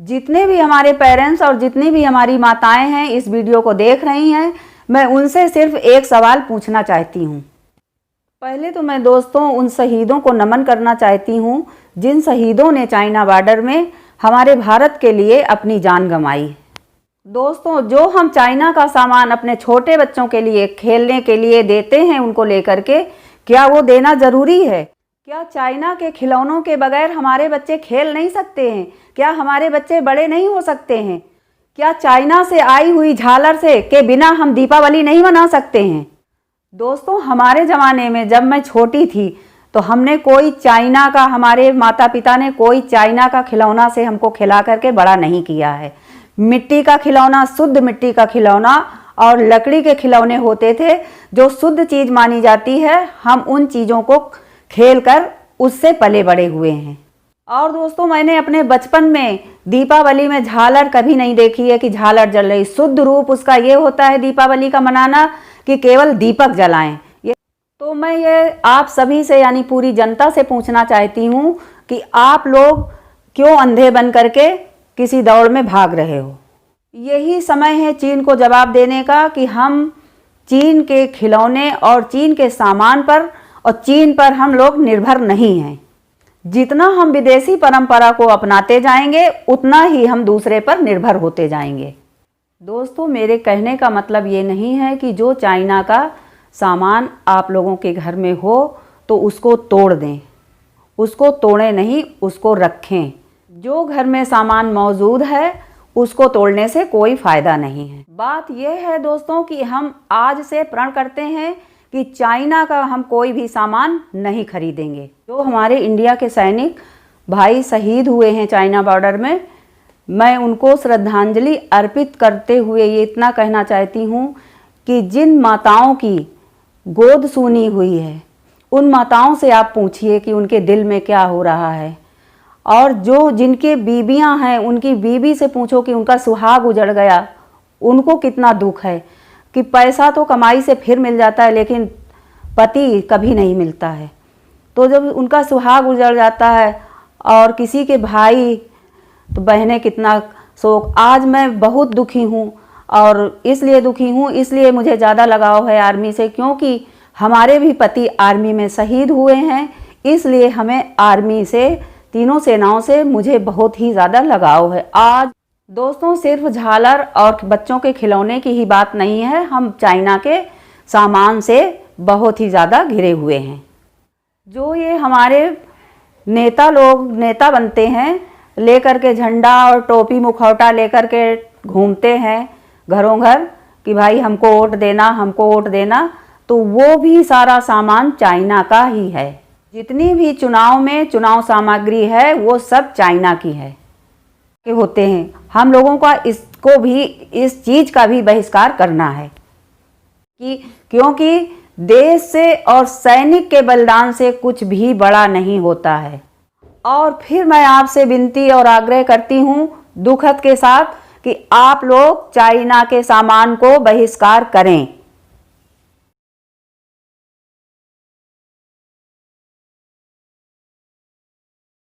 जितने भी हमारे पेरेंट्स और जितनी भी हमारी माताएं हैं इस वीडियो को देख रही हैं, मैं उनसे सिर्फ एक सवाल पूछना चाहती हूँ। पहले तो मैं दोस्तों उन शहीदों को नमन करना चाहती हूँ जिन शहीदों ने चाइना बॉर्डर में हमारे भारत के लिए अपनी जान गंवाई। दोस्तों, जो हम चाइना का सामान अपने छोटे बच्चों के लिए खेलने के लिए देते हैं उनको लेकर के, क्या वो देना ज़रूरी है? क्या चाइना के खिलौनों के बगैर हमारे बच्चे खेल नहीं सकते हैं? क्या हमारे बच्चे बड़े नहीं हो सकते हैं? क्या चाइना से आई हुई झालर से के बिना हम दीपावली नहीं मना सकते हैं? दोस्तों, हमारे ज़माने में जब मैं छोटी थी तो हमने कोई चाइना का, हमारे माता पिता ने कोई चाइना का खिलौना से हमको खिला करके बड़ा नहीं किया है। मिट्टी का खिलौना, शुद्ध मिट्टी का खिलौना और लकड़ी के खिलौने होते थे जो शुद्ध चीज़ मानी जाती है। हम उन चीज़ों को खेलकर उससे पले बड़े हुए हैं। और दोस्तों, मैंने अपने बचपन में दीपावली में झालर कभी नहीं देखी है कि झालर जल रही। शुद्ध रूप उसका ये होता है दीपावली का मनाना कि केवल दीपक जलाएं। तो मैं ये आप सभी से यानी पूरी जनता से पूछना चाहती हूँ कि आप लोग क्यों अंधे बन करके किसी दौड़ में भाग रहे हो? यही समय है चीन को जवाब देने का कि हम चीन के खिलौने और चीन के सामान पर और चीन पर हम लोग निर्भर नहीं हैं। जितना हम विदेशी परंपरा को अपनाते जाएंगे उतना ही हम दूसरे पर निर्भर होते जाएंगे। दोस्तों, मेरे कहने का मतलब ये नहीं है कि जो चाइना का सामान आप लोगों के घर में हो तो उसको तोड़ दें। उसको तोड़ें नहीं, उसको रखें। जो घर में सामान मौजूद है उसको तोड़ने से कोई फ़ायदा नहीं है। बात यह है दोस्तों कि हम आज से प्रण करते हैं कि चाइना का हम कोई भी सामान नहीं खरीदेंगे। जो हमारे इंडिया के सैनिक भाई शहीद हुए हैं चाइना बॉर्डर में, मैं उनको श्रद्धांजलि अर्पित करते हुए ये इतना कहना चाहती हूँ कि जिन माताओं की गोद सूनी हुई है उन माताओं से आप पूछिए कि उनके दिल में क्या हो रहा है। और जो जिनके बीबियां हैं उनकी बीबी से पूछो कि उनका सुहाग उजड़ गया, उनको कितना दुख है कि पैसा तो कमाई से फिर मिल जाता है लेकिन पति कभी नहीं मिलता है। तो जब उनका सुहाग उजड़ जाता है और किसी के भाई तो बहनें कितना शोक। आज मैं बहुत दुखी हूँ और इसलिए दुखी हूँ, इसलिए मुझे ज़्यादा लगाव है आर्मी से, क्योंकि हमारे भी पति आर्मी में शहीद हुए हैं। इसलिए हमें आर्मी से, तीनों सेनाओं से मुझे बहुत ही ज़्यादा लगाव है। आज दोस्तों, सिर्फ झालर और बच्चों के खिलौने की ही बात नहीं है, हम चाइना के सामान से बहुत ही ज़्यादा घिरे हुए हैं। जो ये हमारे नेता लोग नेता बनते हैं, लेकर के झंडा और टोपी मुखौटा लेकर के घूमते हैं घरों घर कि भाई हमको वोट देना, हमको वोट देना, तो वो भी सारा सामान चाइना का ही है। जितनी भी चुनाव में चुनाव सामग्री है वो सब चाइना की है के होते हैं। हम लोगों का इसको भी, इस चीज़ का भी बहिष्कार करना है कि क्योंकि देश से और सैनिक के बलिदान से कुछ भी बड़ा नहीं होता है। और फिर मैं आपसे विनती और आग्रह करती हूँ दुखद के साथ कि आप लोग चाइना के सामान को बहिष्कार करें।